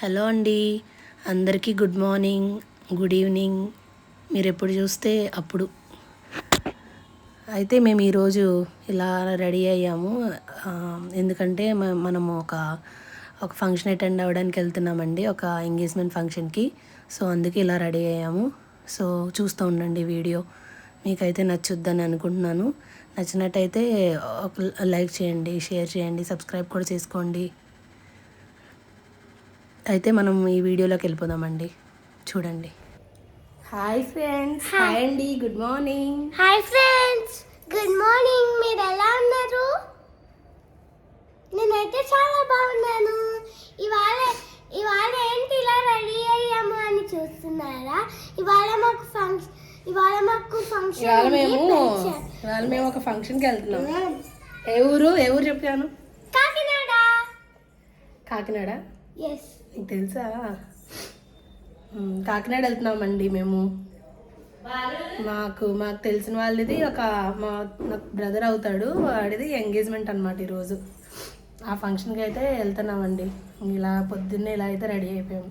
Hello అండి, అందరికీ good morning, good evening. మీరు ఎప్పుడు చూస్తే అప్పుడు. అయితే మేము ఈరోజు ఇలా రెడీ అయ్యాము. ఎందుకంటే మనము ఒక ఫంక్షన్ అటెండ్ అవ్వడానికి వెళ్తున్నామండి, ఒక ఎంగేజ్మెంట్ ఫంక్షన్కి. సో అందుకే ఇలా రెడీ అయ్యాము. సో చూస్తూ ఉండండి వీడియో, మీకైతే నచ్చుద్దని అనుకుంటున్నాను. నచ్చినట్టయితే ఒక లైక్ చేయండి, షేర్ చేయండి, సబ్స్క్రైబ్ కూడా చేసుకోండి. అయితే మనం ఈ వీడియోలోకి వెళ్ళిపోదామండి, చూడండి. Hi friends. హాయ్ అండి, good morning. Hi friends, good morning. మీరు ఎలా ఉన్నారు? నేనైతే చాలా బాగున్నాను. ఇవాళ ఇవాళ ఏంటి ఇలా రెడీ అయ్యాము అని చూస్తున్నారా? ఇవాళ మాకు ఫంక్షన్ ఇవాళ మేము ఒక ఫంక్షన్కి వెళ్తున్నాం. ఏ ఊరు చెప్పాను? కాకినాడ. ఎస్, నీకు తెలుసా? కాకినాడ వెళ్తున్నామండి మేము. మాకు తెలిసిన వాళ్ళది నాకు బ్రదర్ అవుతాడు, వాడిది ఎంగేజ్మెంట్ అనమాట ఈరోజు. ఆ ఫంక్షన్కి అయితే వెళ్తున్నామండి. ఇలా పొద్దున్నే ఇలా అయితే రెడీ అయిపోయాము.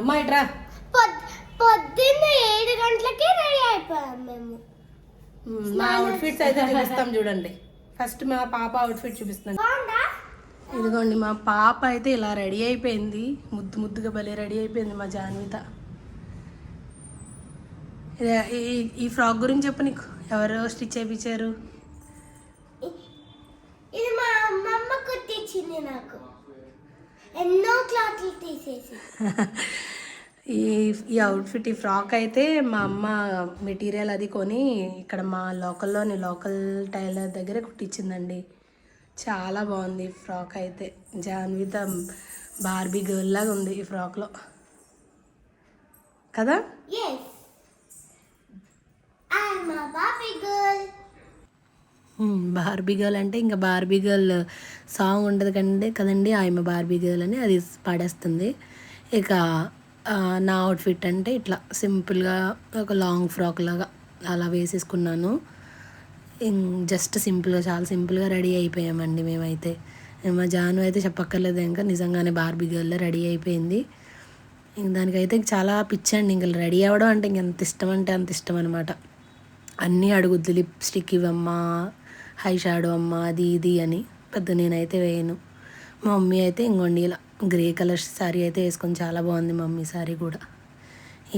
అమ్మ ఇట్రా. పొద్దున్న 7 గంటలకి రెడీ అయిపోయాం మేము. మా అవుట్ఫిట్స్ అయితే చూపిస్తాం చూడండి. ఫస్ట్ మా పాప అవుట్ఫిట్ చూపిస్తాను. ఇదిగోండి, మా పాప అయితే ఇలా రెడీ అయిపోయింది. ముద్దుగా భలే రెడీ అయిపోయింది మా జాన్విత. ఈ ఫ్రాక్ గురించి చెప్పు, నీకు ఎవరో స్టిచ్ చేయించారు? ఇది మా అమ్మమ్మ కుట్టించింది నాకు, ఎన్నో క్లాత్లు తీసేసి. ఈ అవుట్ఫిట్, ఈ ఫ్రాక్ అయితే మా అమ్మ మెటీరియల్ అది కొని ఇక్కడ మా లోకల్ టైలర్ దగ్గర కుట్టించిందండి. చాలా బాగుంది ఈ ఫ్రాక్ అయితే. జాన్విత బార్బీ గర్ల్ లాగా ఉంది ఈ ఫ్రాక్లో కదా? బార్బీ గర్ల్ అంటే ఇంకా బార్బీ గర్ల్ సాంగ్ ఉండదు కదండి, ఆయమ్మ బార్బీ గర్ల్ అని అది పాడేస్తుంది. ఇక నా అవుట్ఫిట్ అంటే ఇట్లా సింపుల్గా ఒక లాంగ్ ఫ్రాక్ లాగా అలా వేసేసుకున్నాను. జస్ట్ చాలా సింపుల్గా రెడీ అయిపోయామండి మేమైతే. మా జాను అయితే చెప్పక్కర్లేదు, ఇంకా నిజంగానే బార్బీ గర్ల్లో రెడీ అయిపోయింది. దానికైతే చాలా పిచ్చండి, ఇంకా రెడీ అవ్వడం అంటే ఇంకెంత ఇష్టం అంటే అంత ఇష్టం అనమాట. అన్నీ అడుగుద్ది, లిప్స్టిక్ ఇవ్వమ్మా, హై షాడో అమ్మ, అది ఇది అని. పెద్ద నేనైతే వేయను. మా మమ్మీ అయితే ఇంకోండి ఇలా గ్రే కలర్ శారీ అయితే వేసుకొని చాలా బాగుంది మా మమ్మీ శారీ కూడా.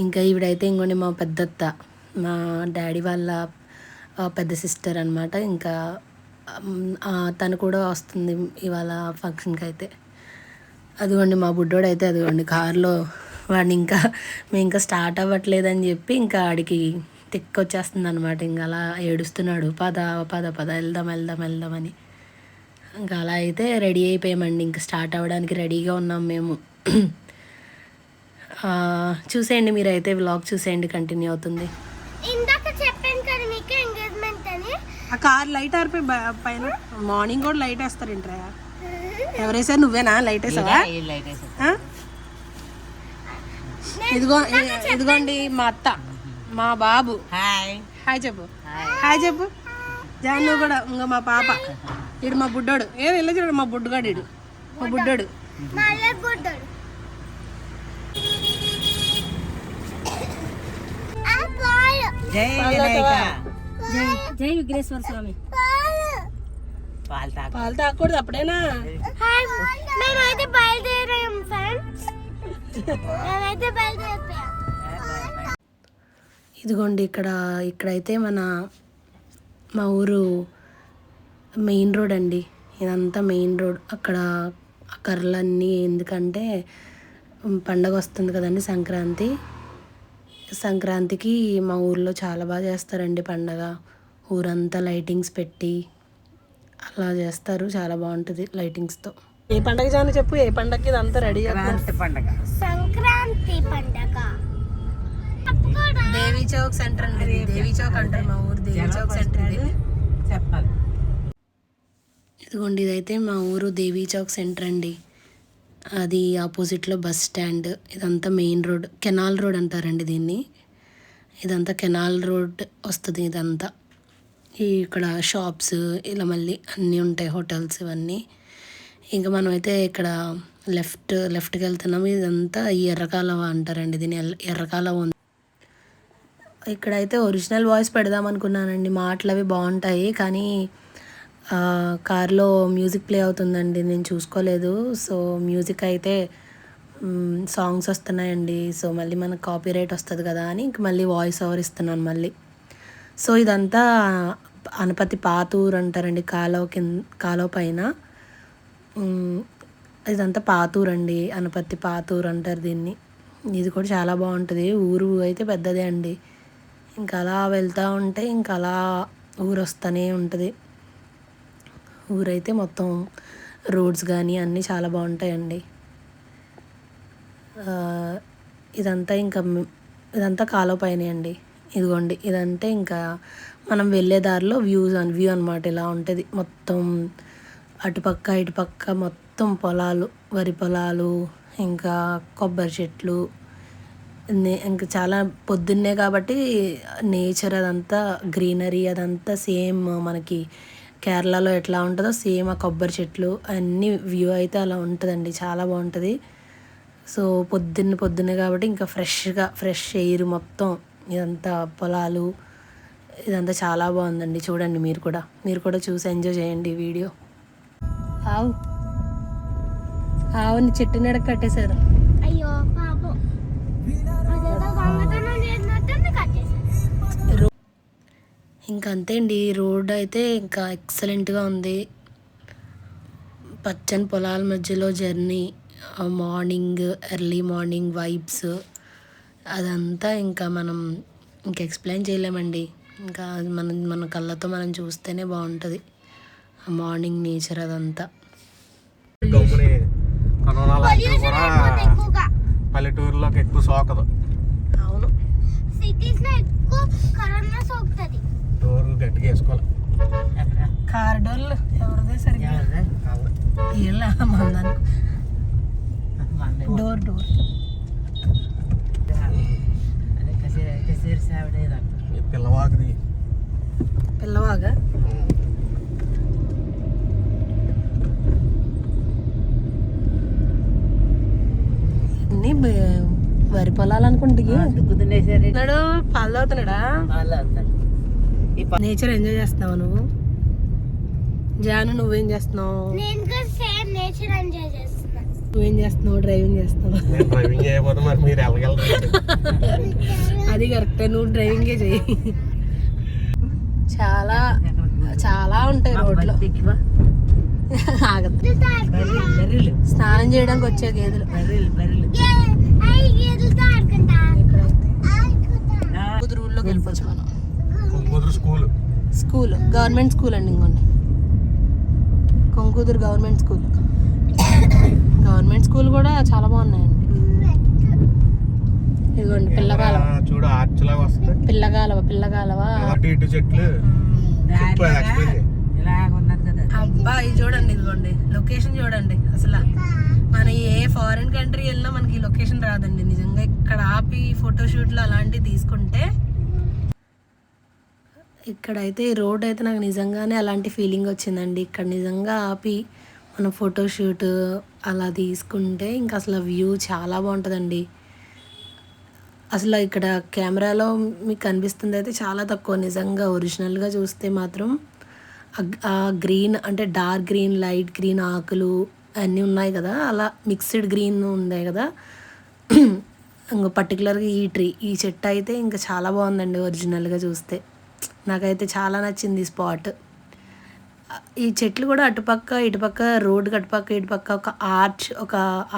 ఇంకా ఈవిడైతే ఇంకోండి మా పెద్దత్త, మా డాడీ వాళ్ళ పెద్ద సిస్టర్ అనమాట. ఇంకా తను కూడా వస్తుంది ఇవాళ ఫంక్షన్కి అయితే. అదిగోండి మా బుడ్డోడు అయితే అదిగోండి కారులో, వాడిని మేము ఇంకా స్టార్ట్ అవ్వట్లేదని చెప్పి ఇంకా ఆడికి తిక్కొచ్చేస్తుంది అనమాట. ఇంకా అలా ఏడుస్తున్నాడు, పద వెళ్దామని. ఇంకా అలా అయితే రెడీ అయిపోయామండి, ఇంకా స్టార్ట్ అవ్వడానికి రెడీగా ఉన్నాం మేము. చూసేయండి మీరైతే, వ్లాగ్ చూసేయండి, కంటిన్యూ అవుతుంది. ఆ కార్ లైట్ ఆరిపోయి పైన మార్నింగ్ కూడా లైట్ వేస్తారు ఏంట్రా? ఎవరేసారు? నువ్వేనా లైట్ వేసావా? ఇదిగోండి మా అత్త, మా బాబు. హాయ్ చెప్పు జాను కూడా. ఇంకా మా పాప, ఇడు మా బుడ్డోడు. వెళ్ళి చూడు మా బుడ్డుగాడు, ఇడు మా బుడ్డోడు. జై విఘ్నేశ్వర స్వామి. పాలు తాగకూడదు అప్పుడేనా? ఇదిగోండి ఇక్కడైతే మా ఊరు మెయిన్ రోడ్ అండి. ఇదంతా మెయిన్ రోడ్. అక్కడ కర్రలన్నీ, ఎందుకంటే పండగ వస్తుంది కదండి, సంక్రాంతికి మా ఊర్లో చాలా బాగా చేస్తారండి పండగ. ఊరంతా లైటింగ్స్ పెట్టి అలా చేస్తారు, చాలా బాగుంటుంది లైటింగ్స్తో. ఏ పండగ జాను చెప్పు, ఏ పండగకి ఇదంతా రెడీ? సంక్రాంతి పండగ. దేవీ చౌక్ సెంటర్ అండి, దేవీ చౌక్ అంటారు మా ఊరు, దేవీ చౌక్ సెంటర్ ఇది చెప్పాలి. ఇదిగోండి, ఇదైతే మా ఊరు దేవీ చౌక్ సెంటర్ అండి. అది ఆపోజిట్లో బస్ స్టాండ్. ఇదంతా మెయిన్ రోడ్, కెనాల్ రోడ్ అంటారండి దీన్ని. ఇదంతా కెనాల్ రోడ్ వస్తుంది ఇదంతా. ఇక్కడ షాప్స్ ఇలా మళ్ళీ అన్నీ ఉంటాయి, హోటల్స్ ఇవన్నీ. ఇంకా మనమైతే ఇక్కడ లెఫ్ట్కి వెళ్తున్నాము. ఇదంతా ఈ ఎర్రకాలవ అంటారండి, దీని ఎర్రకాలవ ఉంది. ఇక్కడైతే ఒరిజినల్ వాయిస్ పెడదాం అనుకున్నానండి, మాటలు అవి బాగుంటాయి, కానీ కార్లో మ్యూజిక్ ప్లే అవుతుందండి, నేను చూసుకోలేదు. సో మ్యూజిక్ అయితే సాంగ్స్ వస్తున్నాయండి, సో మళ్ళీ మనకు కాపీరైట్ వస్తుంది కదా అని ఇంక మళ్ళీ వాయిస్ ఓవర్ ఇస్తున్నాను మళ్ళీ. సో ఇదంతా అనపతి పాతూరు అంటారండి, కాలువ పైన. ఇదంతా పాతూరు అండి, అనపతి పాతూరు అంటారు దీన్ని. ఇది కూడా చాలా బాగుంటుంది, ఊరు అయితే పెద్దదే అండి. ఇంకా అలా వెళ్తూ ఉంటే ఇంకా అలా ఊరు వస్తూనే ఉంటుంది. ఊరైతే మొత్తం రోడ్స్ కానీ అన్నీ చాలా బాగుంటాయండి. ఇదంతా కాలువ పైనే అండి. ఇదిగోండి, ఇదంటే ఇంకా మనం వెళ్ళే దారిలో వ్యూ అనమాట. ఇలా ఉంటుంది మొత్తం, అటుపక్క ఇటుపక్క మొత్తం పొలాలు, వరి పొలాలు, ఇంకా కొబ్బరి చెట్లు. ఇంకా చాలా పొద్దున్నే కాబట్టి నేచర్ అదంతా గ్రీనరీ అదంతా సేమ్ మనకి కేరళలో ఎట్లా ఉంటుందో సేమ్ ఆ కొబ్బరి చెట్లు అన్నీ వ్యూ అయితే అలా ఉంటుందండి, చాలా బాగుంటుంది. సో పొద్దున్నే కాబట్టి ఇంకా ఫ్రెష్ ఎయిర్ మొత్తం, ఇదంతా పొలాలు, ఇదంతా చాలా బాగుందండి. చూడండి మీరు కూడా చూసి ఎంజాయ్ చేయండి ఈ వీడియో. ఆవుని చెట్టు నీడ కట్టేశారు. అయ్యో పాపం, అదేదో దొంగతనం చేసినట్టు కట్టేశారు. ఇంకా అంతే అండి, రోడ్ అయితే ఇంకా ఎక్సలెంట్గా ఉంది. పచ్చని పొలాల మధ్యలో జర్నీ, ఎర్లీ మార్నింగ్ వైబ్స్, అదంతా ఇంకా మనం ఇంకా ఎక్స్ప్లెయిన్ చేయలేమండి. ఇంకా మన కళ్ళతో మనం చూస్తేనే బాగుంటుంది ఆ మార్నింగ్ నేచర్ అదంతా. పల్లెటూరులోకి ఎక్కువ సోకదు. అవును, సిటీస్ లో ఎక్కువ కరోనా సోకుతుంది. డోర్ గట్టిగా వేసుకోవాలి. కార్ డోర్లు ఎవరిదే సరిగ్గా డోర్ పిల్లవాగా అన్ని వరి పొలాలు అనుకుంటే పాలు అవుతున్నాడా. నేచర్ ఎంజాయ్ చేస్తున్నావు నువ్వు? జాను నువ్వేం చేస్తున్నావు? నేను కూడా సేమ్ నేచర్ ఎంజాయ్ చేస్తున్నా. నువ్వేం చేస్తున్నావు? డ్రైవింగ్ చేస్తున్నావు. డ్రైవింగ్ చేయకపోతే మరి మీరు వెళ్ళగలరు. అది కరెక్టే, నువ్వు డ్రైవింగే చెయ్యి. చాలా చాలా ఉంటాయి రోడ్లో. ఆగదు, స్నానం చేయడానికి వచ్చే గేదెలు. ఇక్కడైతే ఊళ్ళోకి వెళ్ళిపోవచ్చు మనం. స్కూల్ గవర్నమెంట్ స్కూల్ అండి, ఇంకోండి కొంకూదురు గవర్నమెంట్ స్కూల్ కూడా చాలా బాగున్నాయండి. ఇదిగోండి పిల్లగాలవ, చూడు ఆర్చ్లాగా వస్తుంది. పిల్లగాలవ ఇటు చెట్లు. అబ్బా ఇది చూడండి, ఇదిగోండి లొకేషన్ చూడండి. అసలు మన ఏ ఫారిన్ కంట్రీ వెళ్ళినా మనకి లొకేషన్ రాదండి నిజంగా. ఇక్కడ ఆపి ఫోటోషూట్లు అలాంటివి తీసుకుంటే, ఇక్కడైతే ఈ రోడ్ అయితే నాకు నిజంగానే అలాంటి ఫీలింగ్ వచ్చిందండి. ఇక్కడ నిజంగా ఆపి మనం ఫోటోషూట్ అలా తీసుకుంటే ఇంకా అసలు వ్యూ చాలా బాగుంటుందండి. అసలు ఇక్కడ కెమెరాలో మీకు కనిపిస్తుంది అయితే చాలా తక్కువ, నిజంగా ఒరిజినల్గా చూస్తే మాత్రం ఆ గ్రీన్ అంటే డార్క్ గ్రీన్, లైట్ గ్రీన్ ఆకులు అన్నీ ఉన్నాయి కదా, అలా మిక్స్డ్ గ్రీన్ ఉన్నాయి కదా. ఇంకా పర్టికులర్గా ఈ చెట్టు అయితే ఇంకా చాలా బాగుందండి ఒరిజినల్గా చూస్తే. నాకైతే చాలా నచ్చింది ఈ స్పాట్. ఈ చెట్లు కూడా అటుపక్క ఇటుపక్క, రోడ్డుకి అటుపక్క ఇటుపక్క ఒక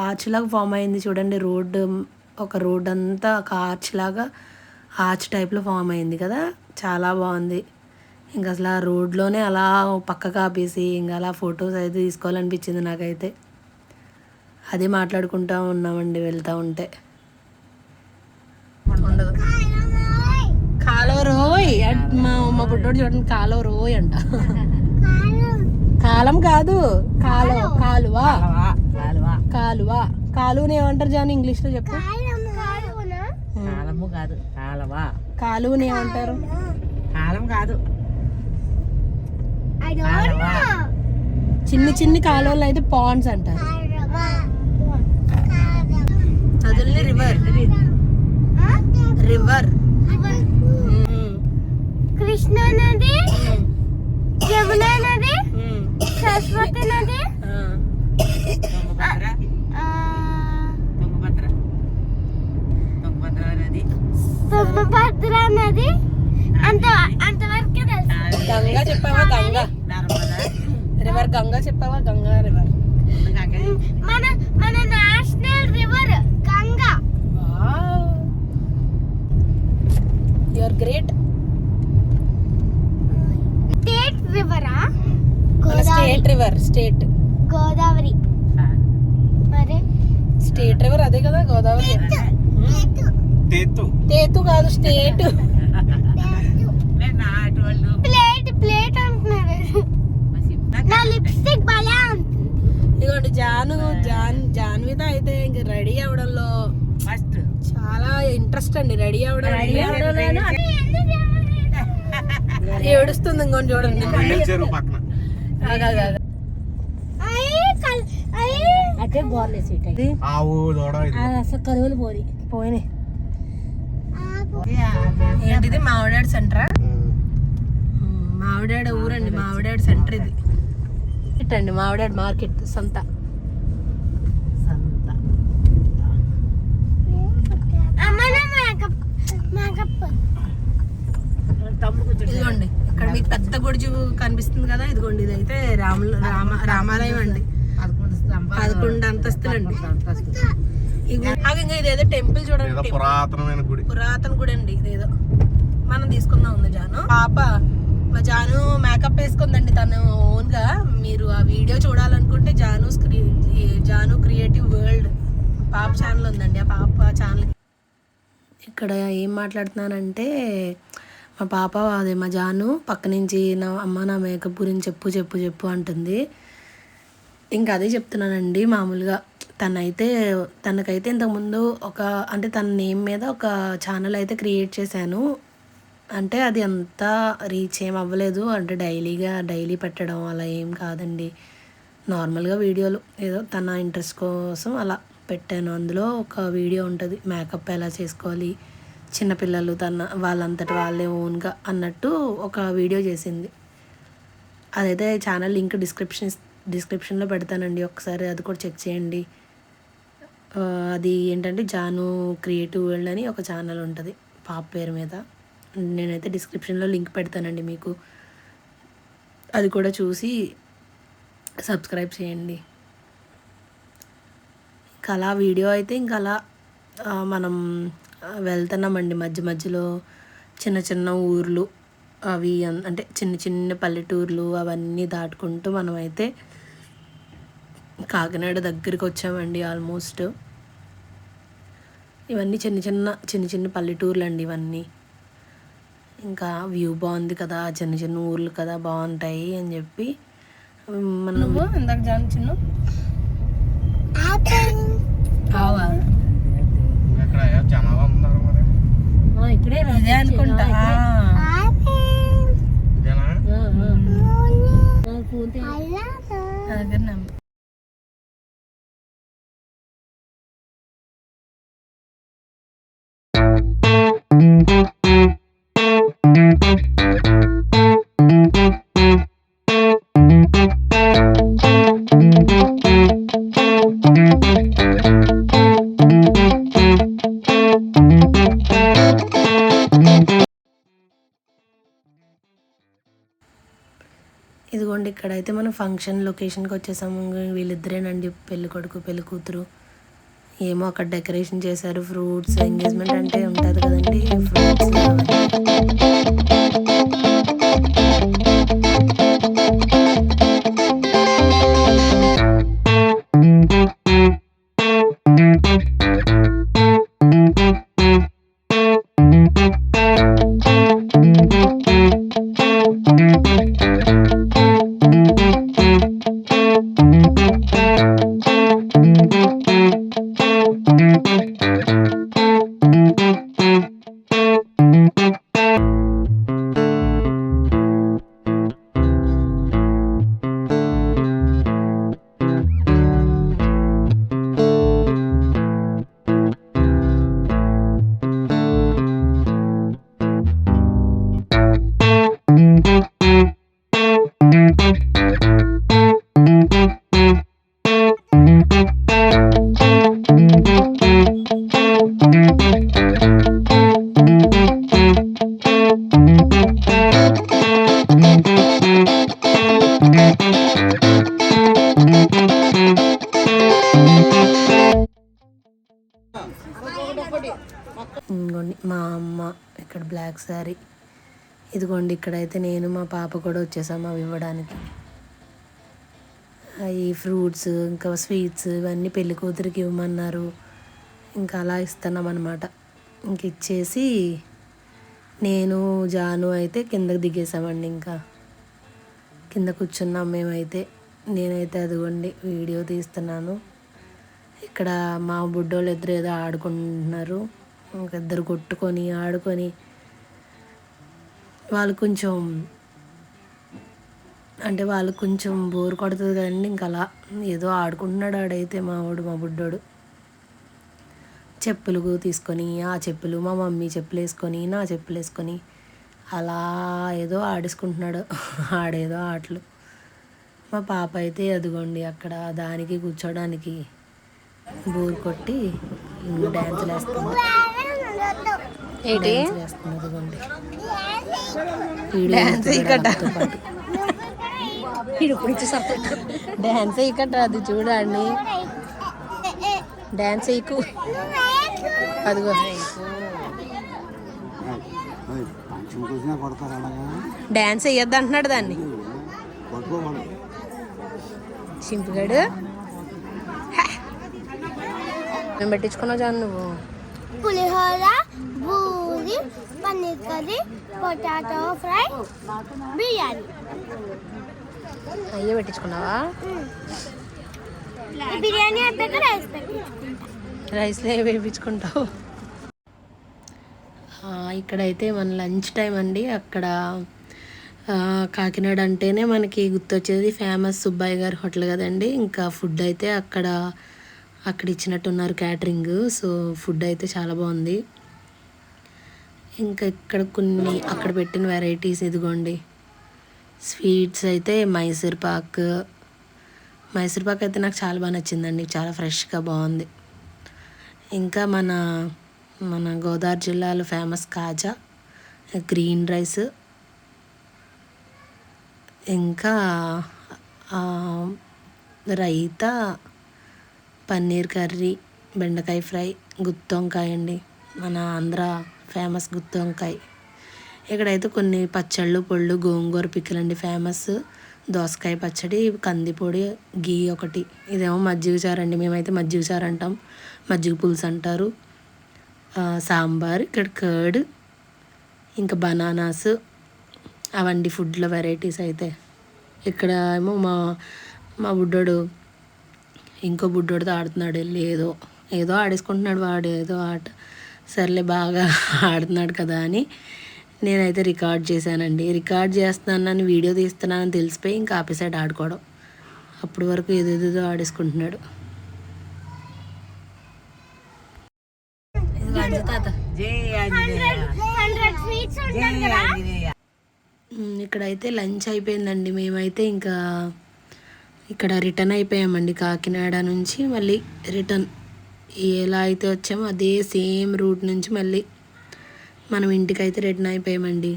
ఆర్చ్ లాగా ఫామ్ అయింది చూడండి. రోడ్ అంతా ఒక ఆర్చ్ టైప్లో ఫామ్ అయింది కదా, చాలా బాగుంది. ఇంకా అసలు ఆ రోడ్లోనే అలా పక్కకు ఆపేసి ఇంకా అలా ఫొటోస్ అయితే తీసుకోవాలనిపించింది నాకైతే. అదే మాట్లాడుకుంటూ ఉన్నామండి వెళ్తూ ఉంటే. ఉండదు కాలువ రోయ్, మా బుడ్డోడు చూడండి కాలువ రోయ్ అంట. కాలం కాదు, కాలువని ఏమంటారు జాని ఇంగ్లీష్లో చెప్పు. కాలువని ఏమంటారు? చిన్ని చిన్ని కాలువలు అయితే పాండ్స్ అంటారు. చదువుల్ని రివర్ రివర్ కృష్ణా నది, యమునా నది, సరస్వతి నది, తుంగభద్ర నది, అంతవరకే తెలుసు. గంగా చెప్పావా? గంగా రివర్ గంగా చెప్పావా? గంగా రివర్ మన national river Ganga. You are great. State రివరా? State river. స్టేట్ గోదావరి. మరి స్టేట్ రివర్ అదే కదా గోదావరి. తేతు కాదు, స్టేట్. ప్లేట్ ప్లేట్ అంటున్నారు. నా లిప్స్టిక్ భలే ఉంటుంది. ఇదిగోండి జాన్విత అయితే ఇంక రెడీ అవడంలో చాలా ఇంట్రెస్ట్ అండి. రెడీ అవడం ఏడుస్తుంది. ఇంకొని చూడండి. అదే గోర్లే సీట్ అసలు కరువులు పోయినాయి. ఏంటిది? మావిడాడు సెంటరా? మావిడాడు ఊరండి. మావిడాడు సెంటర్ ఇది. ఇటండి మావిడాడు మార్కెట్ సంత. ఇదిగోండి ఇక్కడ మీకు పెద్ద గుడి కనిపిస్తుంది కదా, ఇదిగోండి ఇదైతే రామాలయం అండి. 11 అంతస్తులు అండి. ఇదేదో టెంపుల్ చూడండి, పురాతన గుడి అండి. ఇదేదో మనం తీసుకుందాం ఉంది. జాను పాప, మా జాను మేకప్ వేసుకుందండి తను ఓన్ గా. మీరు ఆ వీడియో చూడాలనుకుంటే జాను క్రియేటివ్ వరల్డ్ పాప ఛానల్ ఉందండి. ఆ పాప ఛానల్. ఇక్కడ ఏం మాట్లాడుతున్నానంటే మా పాప అదే మా జాను పక్క నుంచి నా అమ్మ నా మేకప్ గురించి చెప్పు చెప్పు చెప్పు అంటుంది. ఇంకా అదే చెప్తున్నానండి. మామూలుగా తనకైతే ఇంతకుముందు అంటే తన నేమ్ మీద ఒక ఛానల్ అయితే క్రియేట్ చేశాను. అంటే అది అంతా రీచ్ ఏం అవ్వలేదు. అంటే డైలీ పెట్టడం అలా ఏం కాదండి. నార్మల్గా వీడియోలు ఏదో తన ఇంట్రెస్ట్ కోసం అలా పెట్టాను. అందులో ఒక వీడియో ఉంటుంది, మేకప్ ఎలా చేసుకోవాలి, చిన్నపిల్లలు వాళ్ళంతటి వాళ్ళే ఓన్గా అన్నట్టు ఒక వీడియో చేసింది. అదైతే ఛానల్ లింక్ డిస్క్రిప్షన్లో పెడతానండి. ఒకసారి అది కూడా చెక్ చేయండి. అది ఏంటంటే జాను క్రియేటివ్ వరల్డ్ అని ఒక ఛానల్ ఉంటుంది పాప పేరు మీద. నేనైతే డిస్క్రిప్షన్లో లింక్ పెడతానండి మీకు. అది కూడా చూసి సబ్స్క్రైబ్ చేయండి. ఇంకా అలా వీడియో అయితే ఇంకా అలా మనం వెళ్తున్నామండి. మధ్యలో చిన్న చిన్న ఊర్లు అవి, అంటే చిన్న చిన్న పల్లెటూర్లు అవన్నీ దాటుకుంటూ మనమైతే కాకినాడ దగ్గరికి వచ్చామండి. ఆల్మోస్ట్ ఇవన్నీ చిన్న చిన్న పల్లెటూర్లు అండి ఇవన్నీ. ఇంకా వ్యూ బాగుంది కదా, చిన్న చిన్న ఊర్లు కదా, బాగుంటాయి అని చెప్పి మనము ఇందాక చిన్న ఇక్కడే ఇదే అనుకుంటా. ఇదిగోండి ఇక్కడైతే మనం ఫంక్షన్ లొకేషన్కి వచ్చేసాము. వీళ్ళిద్దరేనండి పెళ్ళి కొడుకు పెళ్ళి కూతురు. ఏమో అక్కడ డెకరేషన్ చేశారు. ఫ్రూట్స్, ఎంగేజ్మెంట్ అంటే ఉంటుంది కదండి, ఫ్రూట్స్. ఇదిగోండి మా అమ్మ ఇక్కడ బ్లాక్ శారీ. ఇదిగోండి ఇక్కడైతే నేను మా పాప కూడా వచ్చేసాము అవి ఇవ్వడానికి. అవి ఫ్రూట్స్ ఇంకా స్వీట్స్ ఇవన్నీ పెళ్లి కూతురికి ఇవ్వమన్నారు. ఇంకా అలా ఇస్తున్నాం అనమాట. ఇంక ఇచ్చేసి నేను జాను అయితే కిందకి దిగేసామండి. ఇంకా కింద కూర్చున్నాం మేమైతే. నేనైతే అదిగోండి వీడియో తీస్తున్నాను. ఇక్కడ మా బుడ్డోళ్ళు ఇద్దరు ఏదో ఆడుకుంటున్నారు. ఇంకా ఇద్దరు కొట్టుకొని ఆడుకొని వాళ్ళు కొంచెం బోర్ కొడుతుంది కదండి. ఇంకా అలా ఏదో ఆడుకుంటున్నాడు ఆడైతే మా బుడ్డోడు. చెప్పులు తీసుకొని ఆ చెప్పులు మా మమ్మీ చెప్పులు వేసుకొని నా చెప్పులు వేసుకొని అలా ఏదో ఆడేసుకుంటున్నాడు ఆడేదో ఆటలు. మా పాప అయితే అదిగోండి అక్కడ దానికి కూర్చోడానికి బోర్ కొట్టి డ్యాన్సులు వేస్తుంది. అదిగోండి డ్యాన్స్ వేయకట అది చూడండి. డ్యాన్స్ వేయకు అదిగో డ్యాన్స్ వేయొద్దు అంటున్నాడు దాన్ని చింపుగాడు. మేము పెట్టించుకున్నావు జాను నువ్వు pulihora, puri, paneer curry, potato fry, biryani అయ్యే పెట్టించుకున్నావా? బిర్యానీ అయిపోయాక రైస్లో వేయించుకుంటావు. ఇక్కడైతే మన లంచ్ టైం అండి. అక్కడ కాకినాడ అంటేనే మనకి గుర్తొచ్చేది ఫేమస్ సుబ్బయ్య గారి హోటల్ కదండి. ఇంకా ఫుడ్ అయితే అక్కడ ఇచ్చినట్టున్నారు క్యాటరింగ్. సో ఫుడ్ అయితే చాలా బాగుంది. ఇంకా ఇక్కడ కొన్ని అక్కడ పెట్టిన వెరైటీస్ ఇదిగోండి. స్వీట్స్ అయితే మైసూర్ పాక్ అయితే నాకు చాలా బాగా నచ్చిందండి. చాలా ఫ్రెష్గా బాగుంది. ఇంకా మన గోదావరి జిల్లాలో ఫేమస్ కాజా, గ్రీన్ రైస్, ఇంకా రైతా, పన్నీర్ కర్రీ, బెండకాయ ఫ్రై, గుత్తొంకాయ అండి. మన ఆంధ్ర ఫేమస్ గుత్తొంకాయ. ఇక్కడైతే కొన్ని పచ్చళ్ళు పొళ్ళు గోంగూర పిక్కలు అండి ఫేమస్. దోసకాయ పచ్చడి, కందిపొడి, గీ ఒకటి. ఇదేమో మజ్జిగ చారు అండి. మేమైతే మజ్జిగ చారు అంటాం, మజ్జిగ పులుసు అంటారు. సాంబార్, ఇక్కడ కర్డ్, ఇంకా బనానాస్ అవండి ఫుడ్లో వెరైటీస్ అయితే. ఇక్కడ ఏమో మా బుడ్డోడు ఇంకో బుడ్డోడితో ఆడుతున్నాడు. వెళ్ళి ఏదో ఆడేసుకుంటున్నాడు వాడు ఏదో ఆట. సర్లే బాగా ఆడుతున్నాడు కదా అని నేనైతే రికార్డ్ చేశానండి. రికార్డ్ చేస్తున్నానని వీడియో తీస్తున్నానని తెలిసిపోయి ఇంకా ఆపేసాడు ఆడుకోవడం. అప్పటి వరకు ఏదేదో ఆడేసుకుంటున్నాడు. ఇక్కడైతే లంచ్ అయిపోయిందండి. మేమైతే ఇంకా ఇక్కడ రిటర్న్ అయిపోయామండి. కాకినాడ నుంచి మళ్ళీ రిటర్న్ ఎలా అయితే వచ్చామో అదే సేమ్ రూట్ నుంచి మళ్ళీ మనం ఇంటికైతే రిటర్న్ అయిపోయామండి.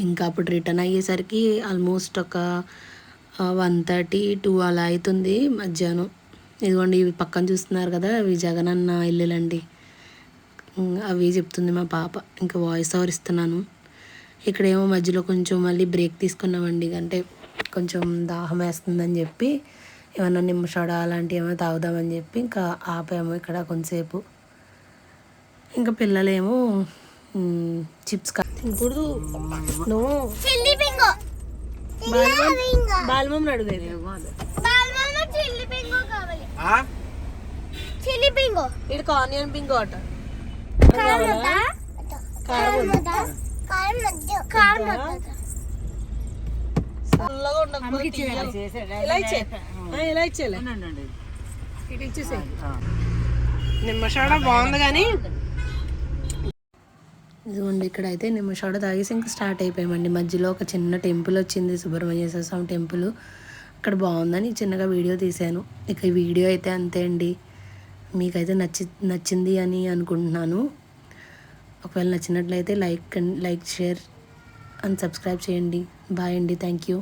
ఇంకా అప్పుడు రిటర్న్ అయ్యేసరికి ఆల్మోస్ట్ ఒక 1:30, 2 అలా అవుతుంది మధ్యాహ్నం. ఇదిగోండి ఇవి పక్కన చూస్తున్నారు కదా, అవి జగనన్న ఇల్లులండి. అవి చెప్తుంది మా పాప. ఇంకా వాయిస్ ఓవర్ ఇస్తున్నాను. ఇక్కడేమో మధ్యలో కొంచెం మళ్ళీ బ్రేక్ తీసుకున్నామండి. అంటే కొంచెం దాహం వేస్తుందని చెప్పి ఏమన్నా నిమ్మ సోడా అలాంటివి ఏమైనా తాగుదామని చెప్పి ఇంకా ఆపాము ఇక్కడ కొంతసేపు. ఇంకా పిల్లలేమో చిప్స్ ఇప్పుడు నువ్వు బాలమమ్మని అడుగుతుంది. ఇది ఆనియన్ బింగో అట. నిమ్మ సోడా బాగుంది కానీ ఇదిగోండి ఇక్కడైతే నిమ్మ సోడా తాగేసి ఇంకా స్టార్ట్ అయిపోయామండి. మధ్యలో ఒక చిన్న టెంపుల్ వచ్చింది, సుబ్రహ్మణ్యేశ్వర స్వామి టెంపుల్. అక్కడ బాగుందని చిన్నగా వీడియో తీశాను. ఇక ఈ వీడియో అయితే అంతే అండి. మీకైతే నచ్చింది అని అనుకుంటున్నాను. ఒకవేళ నచ్చినట్లయితే లైక్ షేర్ అండ్ సబ్స్క్రైబ్ చేయండి. బాయ్ అండి. Thank you.